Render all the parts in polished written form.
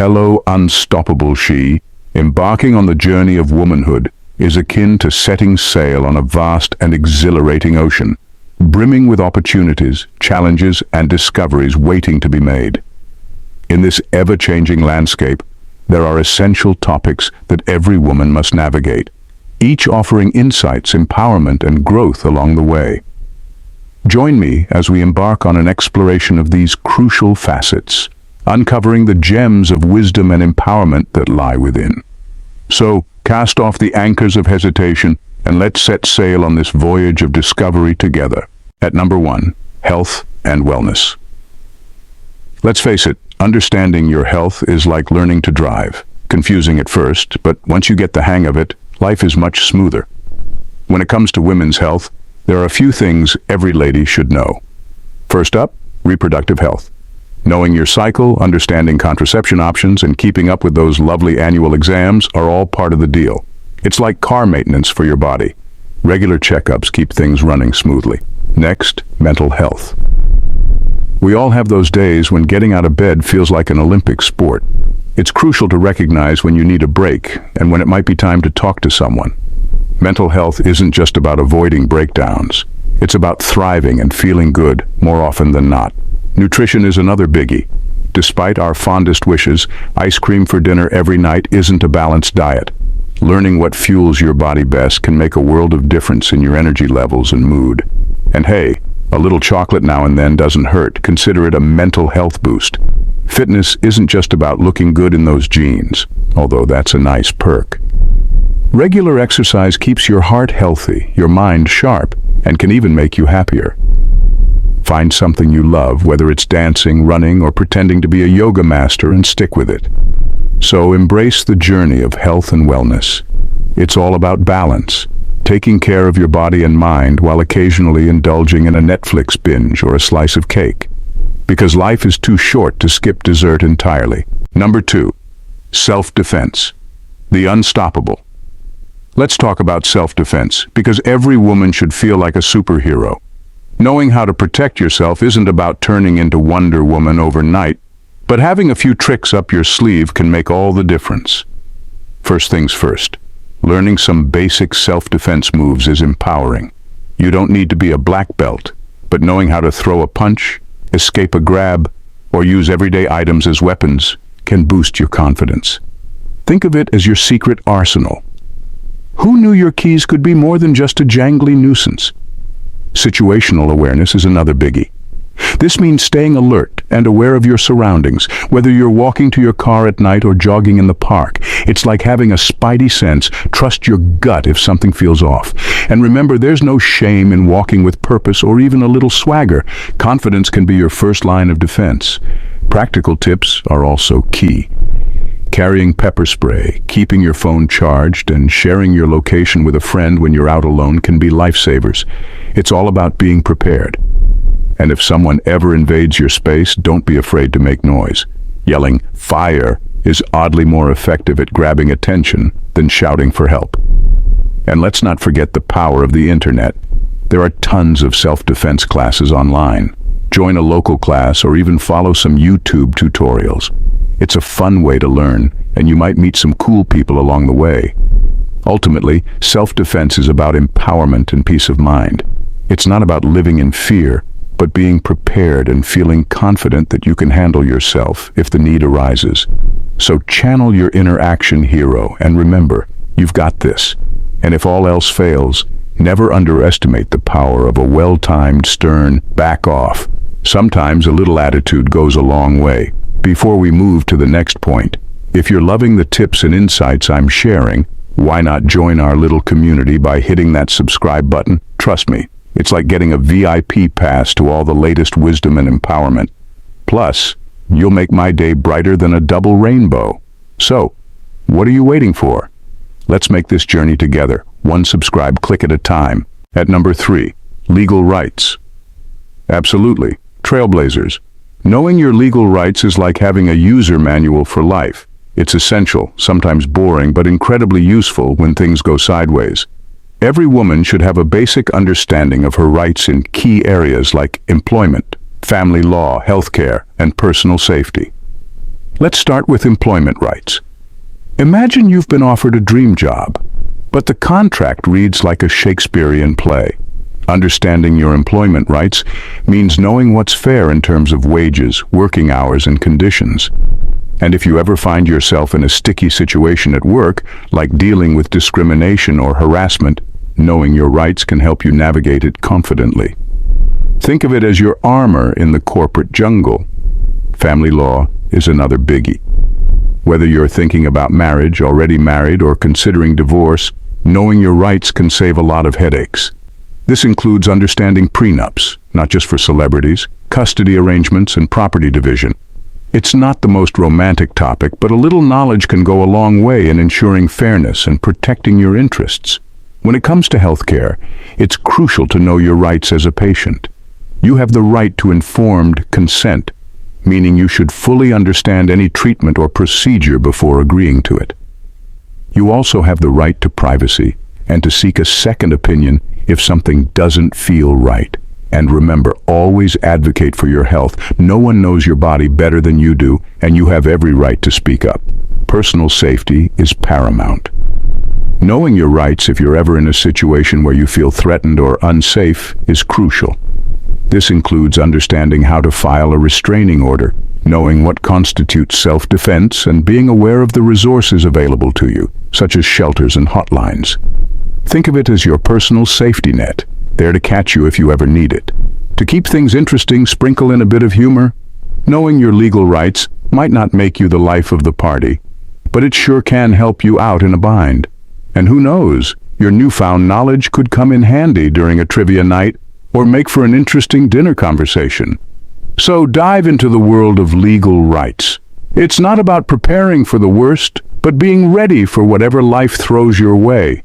Hello, unstoppable she. Embarking on the journey of womanhood is akin to setting sail on a vast and exhilarating ocean, brimming with opportunities, challenges, and discoveries waiting to be made. In this ever-changing landscape, there are essential topics that every woman must navigate, each offering insights, empowerment, and growth along the way. Join me as we embark on an exploration of these crucial facets, uncovering the gems of wisdom and empowerment that lie within. So, cast off the anchors of hesitation and let's set sail on this voyage of discovery together. At number 1, health and wellness. Let's face it, understanding your health is like learning to drive. Confusing at first, but once you get the hang of it, life is much smoother. When it comes to women's health, there are a few things every lady should know. First up, reproductive health. Knowing your cycle, understanding contraception options, and keeping up with those lovely annual exams are all part of the deal. It's like car maintenance for your body. Regular checkups keep things running smoothly. Next, mental health. We all have those days when getting out of bed feels like an Olympic sport. It's crucial to recognize when you need a break and when it might be time to talk to someone. Mental health isn't just about avoiding breakdowns. It's about thriving and feeling good more often than not. Nutrition is another biggie. Despite our fondest wishes, ice cream for dinner every night isn't a balanced diet. Learning what fuels your body best can make a world of difference in your energy levels and mood. And hey, a little chocolate now and then doesn't hurt. Consider it a mental health boost. Fitness isn't just about looking good in those jeans, although that's a nice perk. Regular exercise keeps your heart healthy, your mind sharp, and can even make you happier. Find something you love, whether it's dancing, running, or pretending to be a yoga master, and stick with it. So embrace the journey of health and wellness. It's all about balance, taking care of your body and mind while occasionally indulging in a Netflix binge or a slice of cake. Because life is too short to skip dessert entirely. Number 2, self-defense. The unstoppable. Let's talk about self-defense, because every woman should feel like a superhero. Knowing how to protect yourself isn't about turning into Wonder Woman overnight, but having a few tricks up your sleeve can make all the difference. First things first, learning some basic self-defense moves is empowering. You don't need to be a black belt, but knowing how to throw a punch, escape a grab, or use everyday items as weapons can boost your confidence. Think of it as your secret arsenal. Who knew your keys could be more than just a jangly nuisance? Situational awareness is another biggie. This means staying alert and aware of your surroundings, whether you're walking to your car at night or jogging in the park. It's like having a spidey sense. Trust your gut if something feels off. And remember, there's no shame in walking with purpose or even a little swagger. Confidence can be your first line of defense. Practical tips are also key. Carrying pepper spray, keeping your phone charged, and sharing your location with a friend when you're out alone can be lifesavers. It's all about being prepared. And if someone ever invades your space, don't be afraid to make noise. Yelling, "Fire!" is oddly more effective at grabbing attention than shouting for help. And let's not forget the power of the internet. There are tons of self-defense classes online. Join a local class or even follow some YouTube tutorials. It's a fun way to learn, and you might meet some cool people along the way. Ultimately, self-defense is about empowerment and peace of mind. It's not about living in fear, but being prepared and feeling confident that you can handle yourself if the need arises. So channel your inner action hero and remember, you've got this. And if all else fails, never underestimate the power of a well-timed, stern back off. Sometimes a little attitude goes a long way. Before we move to the next point, if you're loving the tips and insights I'm sharing, why not join our little community by hitting that subscribe button? Trust me, it's like getting a VIP pass to all the latest wisdom and empowerment. Plus, you'll make my day brighter than a double rainbow. So, what are you waiting for? Let's make this journey together, one subscribe click at a time. At number 3, legal rights. Absolutely, trailblazers. Knowing your legal rights is like having a user manual for life. It's essential, sometimes boring, but incredibly useful when things go sideways. Every woman should have a basic understanding of her rights in key areas like employment, family law, healthcare, and personal safety. Let's start with employment rights. Imagine you've been offered a dream job, but the contract reads like a Shakespearean play. Understanding your employment rights means knowing what's fair in terms of wages, working hours, and conditions. And if you ever find yourself in a sticky situation at work, like dealing with discrimination or harassment, knowing your rights can help you navigate it confidently. Think of it as your armor in the corporate jungle. Family law is another biggie. Whether you're thinking about marriage, already married, or considering divorce, knowing your rights can save a lot of headaches. This includes understanding prenups, not just for celebrities, custody arrangements, and property division. It's not the most romantic topic, but a little knowledge can go a long way in ensuring fairness and protecting your interests. When it comes to healthcare, it's crucial to know your rights as a patient. You have the right to informed consent, meaning you should fully understand any treatment or procedure before agreeing to it. You also have the right to privacy and to seek a second opinion if something doesn't feel right. And remember, always advocate for your health. No one knows your body better than you do, and you have every right to speak up. Personal safety is paramount. Knowing your rights if you're ever in a situation where you feel threatened or unsafe is crucial. This includes understanding how to file a restraining order, knowing what constitutes self-defense, and being aware of the resources available to you, such as shelters and hotlines. Think of it as your personal safety net, there to catch you if you ever need it. To keep things interesting, sprinkle in a bit of humor. Knowing your legal rights might not make you the life of the party, but it sure can help you out in a bind. And who knows, your newfound knowledge could come in handy during a trivia night or make for an interesting dinner conversation. So dive into the world of legal rights. It's not about preparing for the worst, but being ready for whatever life throws your way.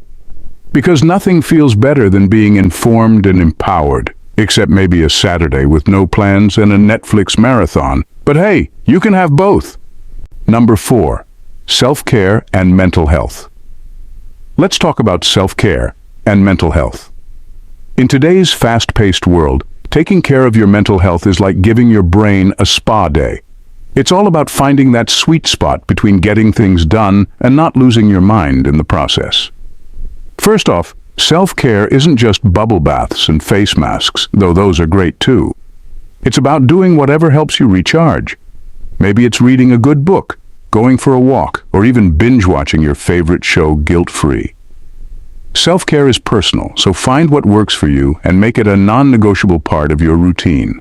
Because nothing feels better than being informed and empowered, except maybe a Saturday with no plans and a Netflix marathon. But hey, you can have both. Number 4, self-care and mental health. Let's talk about self-care and mental health. In today's fast-paced world, taking care of your mental health is like giving your brain a spa day. It's all about finding that sweet spot between getting things done and not losing your mind in the process. First off, self-care isn't just bubble baths and face masks, though those are great too. It's about doing whatever helps you recharge. Maybe it's reading a good book, going for a walk, or even binge-watching your favorite show guilt-free. Self-care is personal, so find what works for you and make it a non-negotiable part of your routine.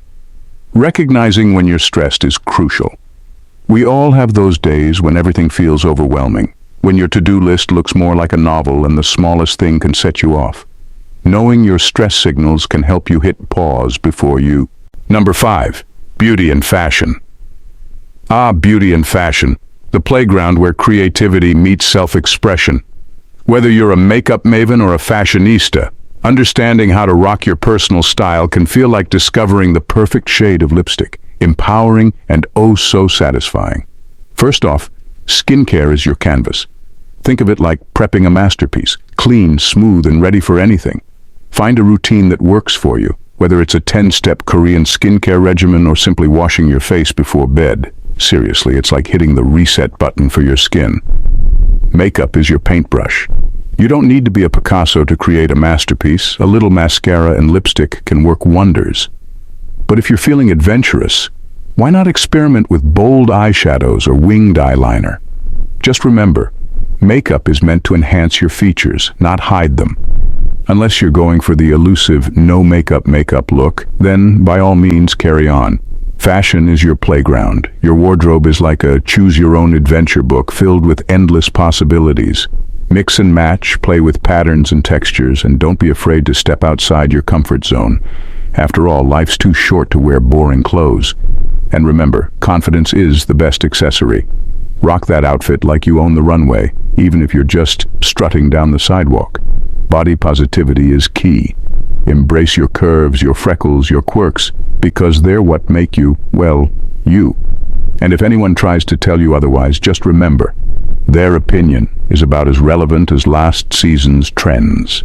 Recognizing when you're stressed is crucial. We all have those days when everything feels overwhelming, when your to-do list looks more like a novel and the smallest thing can set you off. Knowing your stress signals can help you hit pause before you. Number 5, beauty and fashion. Beauty and fashion, the playground where creativity meets self-expression. Whether you're a makeup maven or a fashionista, understanding how to rock your personal style can feel like discovering the perfect shade of lipstick, empowering and oh so satisfying. First off, skincare is your canvas. Think of it like prepping a masterpiece, clean, smooth, and ready for anything. Find a routine that works for you, whether it's a 10-step Korean skincare regimen or simply washing your face before bed. Seriously, it's like hitting the reset button for your skin. Makeup is your paintbrush. You don't need to be a Picasso to create a masterpiece. A little mascara and lipstick can work wonders. But if you're feeling adventurous, why not experiment with bold eyeshadows or winged eyeliner? Just remember, makeup is meant to enhance your features, not hide them. Unless you're going for the elusive no makeup look, then by all means carry on. Fashion is your playground. Your wardrobe is like a choose-your-own-adventure book filled with endless possibilities. Mix and match, play with patterns and textures, and don't be afraid to step outside your comfort zone. After all, life's too short to wear boring clothes. And remember, confidence is the best accessory. Rock that outfit like you own the runway, even if you're just strutting down the sidewalk. Body positivity is key. Embrace your curves, your freckles, your quirks, because they're what make you, well, you. And if anyone tries to tell you otherwise, just remember, their opinion is about as relevant as last season's trends.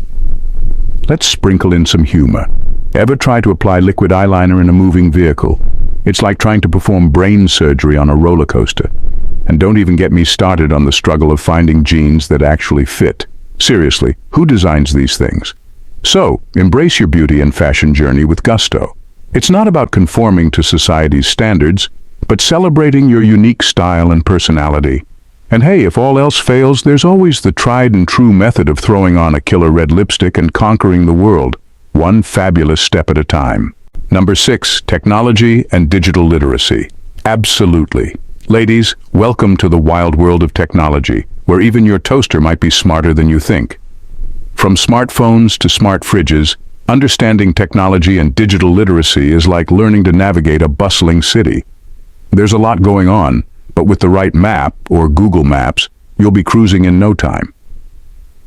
Let's sprinkle in some humor. Ever try to apply liquid eyeliner in a moving vehicle? It's like trying to perform brain surgery on a roller coaster. And don't even get me started on the struggle of finding jeans that actually fit. Seriously, who designs these things? So, embrace your beauty and fashion journey with gusto. It's not about conforming to society's standards, but celebrating your unique style and personality. And hey, if all else fails, there's always the tried and true method of throwing on a killer red lipstick and conquering the world, one fabulous step at a time. Number 6, technology and digital literacy. Absolutely. Ladies, welcome to the wild world of technology, where even your toaster might be smarter than you think. From smartphones to smart fridges, understanding technology and digital literacy is like learning to navigate a bustling city. There's a lot going on, but with the right map, or Google Maps, you'll be cruising in no time.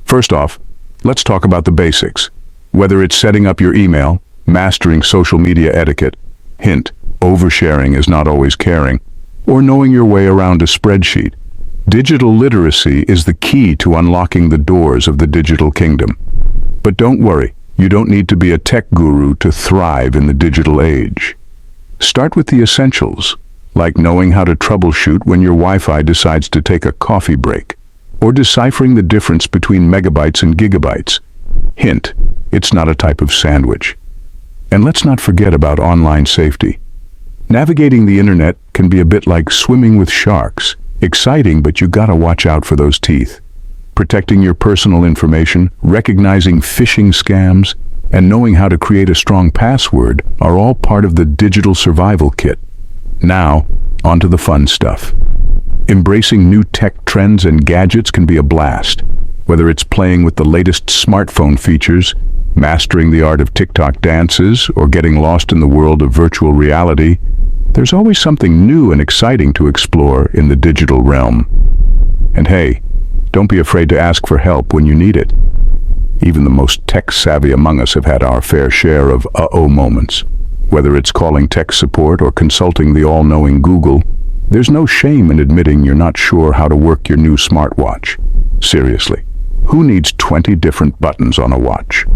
First off, let's talk about the basics. Whether it's setting up your email, mastering social media etiquette, hint, oversharing is not always caring, or knowing your way around a spreadsheet, digital literacy is the key to unlocking the doors of the digital kingdom. But don't worry, you don't need to be a tech guru to thrive in the digital age. Start with the essentials, like knowing how to troubleshoot when your Wi-Fi decides to take a coffee break, or deciphering the difference between megabytes and gigabytes. Hint, it's not a type of sandwich. And let's not forget about online safety. Navigating the internet can be a bit like swimming with sharks. Exciting, but you gotta watch out for those teeth. Protecting your personal information, recognizing phishing scams, and knowing how to create a strong password are all part of the digital survival kit. Now, onto the fun stuff. Embracing new tech trends and gadgets can be a blast. Whether it's playing with the latest smartphone features, mastering the art of TikTok dances, or getting lost in the world of virtual reality, there's always something new and exciting to explore in the digital realm. And hey, don't be afraid to ask for help when you need it. Even the most tech-savvy among us have had our fair share of uh-oh moments. Whether it's calling tech support or consulting the all-knowing Google, there's no shame in admitting you're not sure how to work your new smartwatch. Seriously, who needs 20 different buttons on a watch?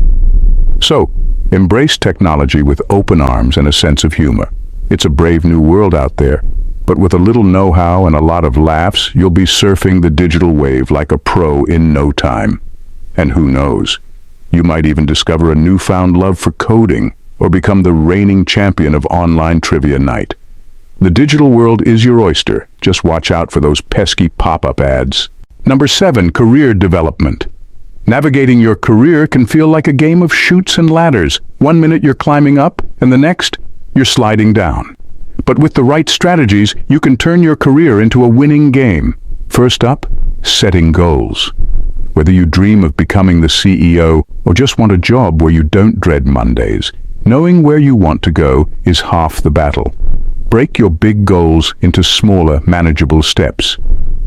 So, embrace technology with open arms and a sense of humor. It's a brave new world out there, but with a little know-how and a lot of laughs, you'll be surfing the digital wave like a pro in no time. And who knows, you might even discover a newfound love for coding or become the reigning champion of online trivia night. The digital world is your oyster. Just watch out for those pesky pop-up ads. Number 7, career development. Navigating your career can feel like a game of chutes and ladders. One minute you're climbing up, and the next, you're sliding down. But with the right strategies, you can turn your career into a winning game. First up, setting goals. Whether you dream of becoming the CEO or just want a job where you don't dread Mondays, knowing where you want to go is half the battle. Break your big goals into smaller, manageable steps.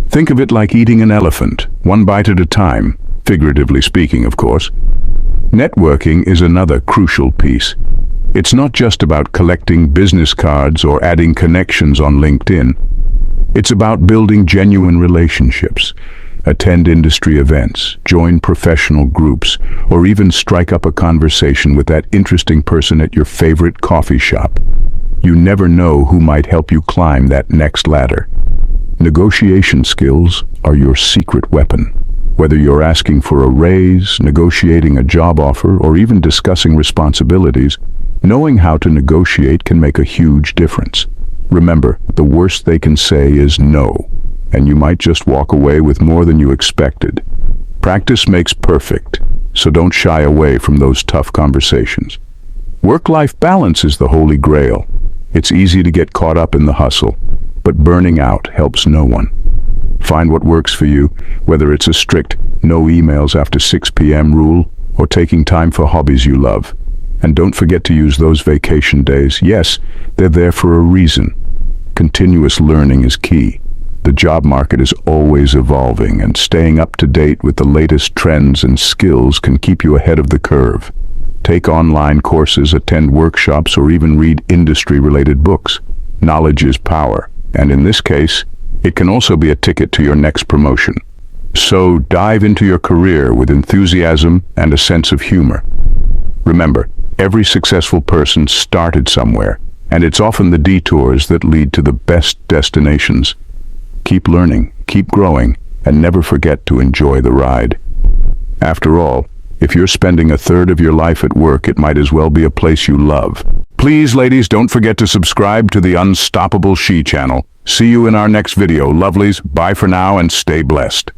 Think of it like eating an elephant, one bite at a time, figuratively speaking, of course. Networking is another crucial piece. It's not just about collecting business cards or adding connections on LinkedIn. It's about building genuine relationships. Attend industry events, join professional groups, or even strike up a conversation with that interesting person at your favorite coffee shop. You never know who might help you climb that next ladder. Negotiation skills are your secret weapon. Whether you're asking for a raise, negotiating a job offer, or even discussing responsibilities, knowing how to negotiate can make a huge difference. Remember, the worst they can say is no, and you might just walk away with more than you expected. Practice makes perfect, so don't shy away from those tough conversations. Work-life balance is the holy grail. It's easy to get caught up in the hustle, but burning out helps no one. Find what works for you, whether it's a strict no emails after 6 p.m. rule or taking time for hobbies you love. And don't forget to use those vacation days. Yes, they're there for a reason. Continuous learning is key. The job market is always evolving, and staying up to date with the latest trends and skills can keep you ahead of the curve. Take online courses, attend workshops, or even read industry-related books. Knowledge is power, and in this case, it can also be a ticket to your next promotion. So dive into your career with enthusiasm and a sense of humor. Remember, every successful person started somewhere, and it's often the detours that lead to the best destinations. Keep learning, keep growing, and never forget to enjoy the ride. After all, if you're spending a third of your life at work, it might as well be a place you love. Please, ladies, don't forget to subscribe to the Unstoppable She channel. See you in our next video, lovelies. Bye for now and stay blessed.